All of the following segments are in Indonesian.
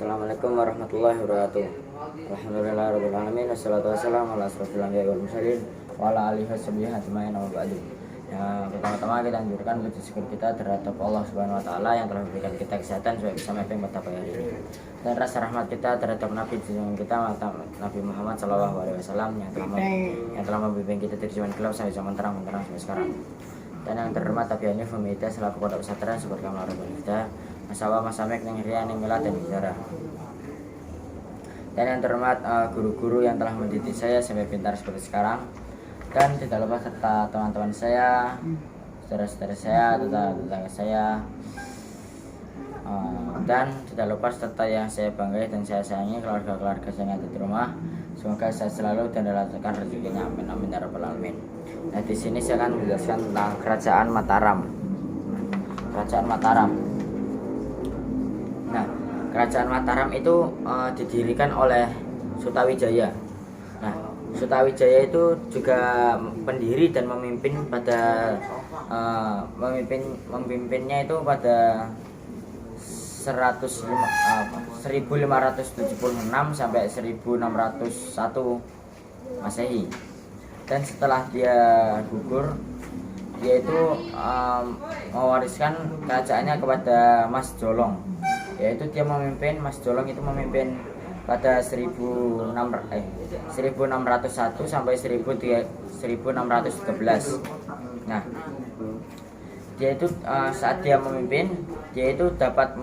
Assalamualaikum warahmatullahi wabarakatuh. Alhamdulillahirabbil alamin wassalatu wassalamu ala asrofil anbiya'i wal mursalin wa ala alihi washabihi ajmain wa ba'du. Ya, pertama-tama kita anjurkan puji syukur kita terhadap Allah Subhanahu wa taala yang telah memberikan kita kesehatan supaya bisa mapping pada pagi hari ini. Dan rasa rahmat kita terhadap Nabi junjungan kita Nabi Muhammad sallallahu alaihi wasallam yang telah membimbing kita dari zaman gelap sampai zaman terang sampai sekarang. Dan yang terhormat Tabi Hanif Humida selaku pondok pesantren sebagai Maulana kita Masawa Masamek Neng Ria Neng Mila dan Bicara. Dan yang terhormat guru-guru yang telah mendidik saya sampai pintar seperti sekarang. Dan tidak lupa serta teman-teman saya, saudara-saudara saya, tetangga saya, dan tidak lupa serta yang saya banggai dan saya sayangi keluarga-keluarga saya yang ada di rumah. Semoga saya selalu dan dilancarkan rezekinya, amin amin ya rabbal alamin. Nah, di sini saya akan menjelaskan tentang Kerajaan Mataram. Kerajaan Mataram. Nah, Kerajaan Mataram itu didirikan oleh Sutawijaya. Nah, Sutawijaya itu juga pendiri dan memimpin pada memimpinnya itu pada 1576 sampai 1601 Masehi. Dan setelah dia gugur, dia itu mewariskan kerajaannya kepada Mas Jolong. Yaitu dia memimpin, Mas Jolong itu memimpin pada 1601 sampai 1613. Nah, dia itu saat dia memimpin, dia itu dapat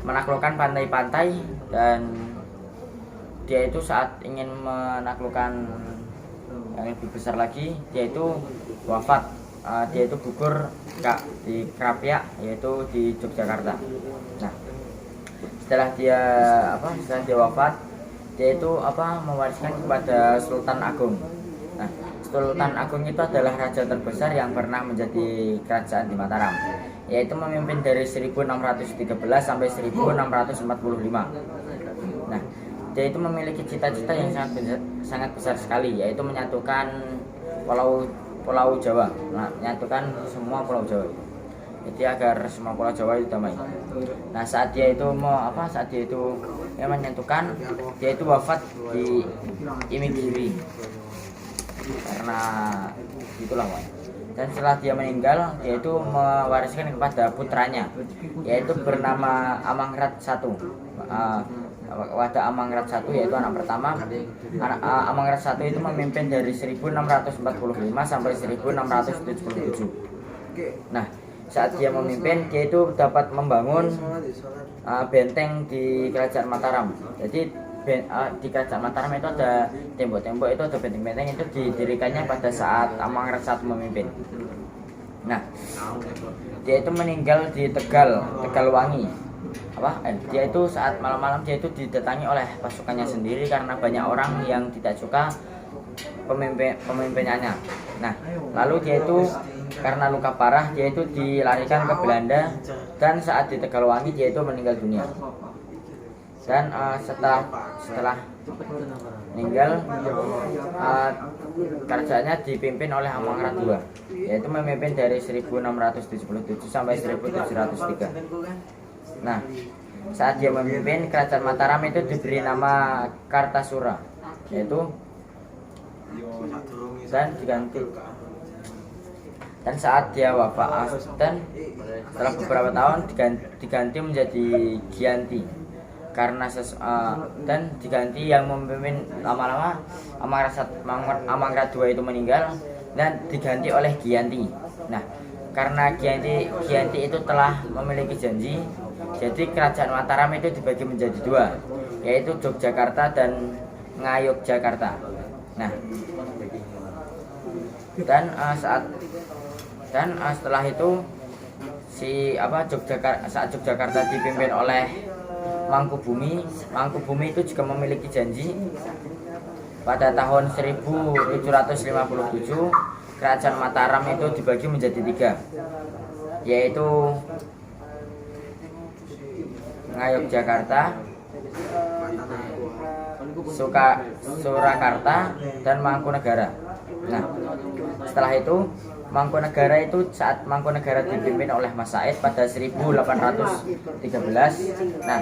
menaklukkan pantai-pantai, dan dia itu saat ingin menaklukkan yang lebih besar lagi, dia itu wafat. Dia itu gugur di Krapyak, yaitu di Yogyakarta. Nah, setelah dia wafat, dia itu mewariskan kepada Sultan Agung. Nah, Sultan Agung itu adalah raja terbesar yang pernah menjadi kerajaan di Mataram, yaitu memimpin dari 1613 sampai 1645. Nah, dia itu memiliki cita-cita yang sangat besar sekali, yaitu menyatukan Pulau Jawa, menyatukan semua Pulau Jawa. Jadi agar semua Pulau Jawa itu damai. Nah, saat dia itu menyatukan, dia itu wafat di Imigiri karena itulah, dan setelah dia meninggal, dia itu mewariskan kepada putranya, yaitu bernama Amangrat I. Pada Amangrat I, yaitu anak pertama. Amangrat I itu memimpin dari 1645 sampai 1677. Nah, saat dia memimpin, dia itu dapat membangun benteng di Kerajaan Mataram. Jadi di Kerajaan Mataram itu ada tembok-tembok, itu ada benteng-benteng, itu didirikannya pada saat Amangrat I memimpin. Nah, dia itu meninggal di Tegalwangi. Dia itu saat malam-malam dia itu didatangi oleh pasukannya sendiri karena banyak orang yang tidak suka pemimpinannya. Nah, lalu dia itu karena luka parah, dia itu dilarikan ke Belanda, dan saat di Tegalwangi dia itu meninggal dunia. Dan setelah meninggal, kerajaannya dipimpin oleh Amangrat II, yaitu memimpin dari 1677 sampai 1703. Nah, saat dia memimpin, Kerajaan Mataram itu diberi nama Kartasura, yaitu dan diganti. Dan saat dia wafat, dan setelah beberapa tahun diganti menjadi Giyanti, karena dan diganti yang memimpin lama-lama. Amangrat II itu meninggal dan diganti oleh Giyanti. Nah, karena Giyanti itu telah memiliki janji, jadi Kerajaan Mataram itu dibagi menjadi dua, yaitu Yogyakarta dan Ngayogyakarta. Nah, setelah itu saat Yogyakarta dipimpin oleh Mangkubumi itu juga memiliki janji. Pada tahun 1757, Kerajaan Mataram itu dibagi menjadi tiga, yaitu Ngayogyakarta, Surakarta, dan Mangkunegara. Nah, setelah itu Mangkunegara saat Mangkunegara dipimpin oleh Mas Said pada 1813. Nah,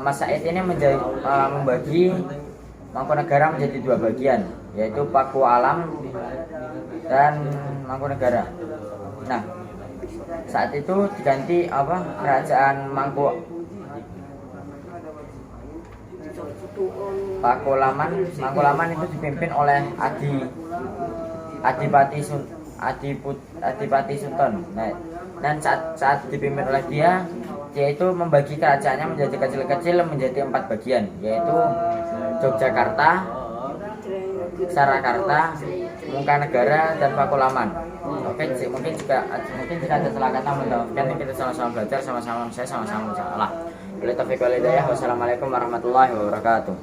Mas Said ini membagi Mangkunegaran menjadi dua bagian, yaitu Paku Alam dan Mangkunegaran. Nah, saat itu diganti kerajaan Mangkulaman itu dipimpin oleh Adipati Sultan. Nah, dan saat dipimpin oleh dia itu membagi kerajaannya menjadi kecil-kecil menjadi 4 bagian, yaitu Yogyakarta, Surakarta, Mangkunegara, dan Pakualaman. Oke, mungkin jika ada salah kata, mudah-mudahan kita sama-sama belajar, sama-sama salah. Wassalamualaikum warahmatullahi wabarakatuh.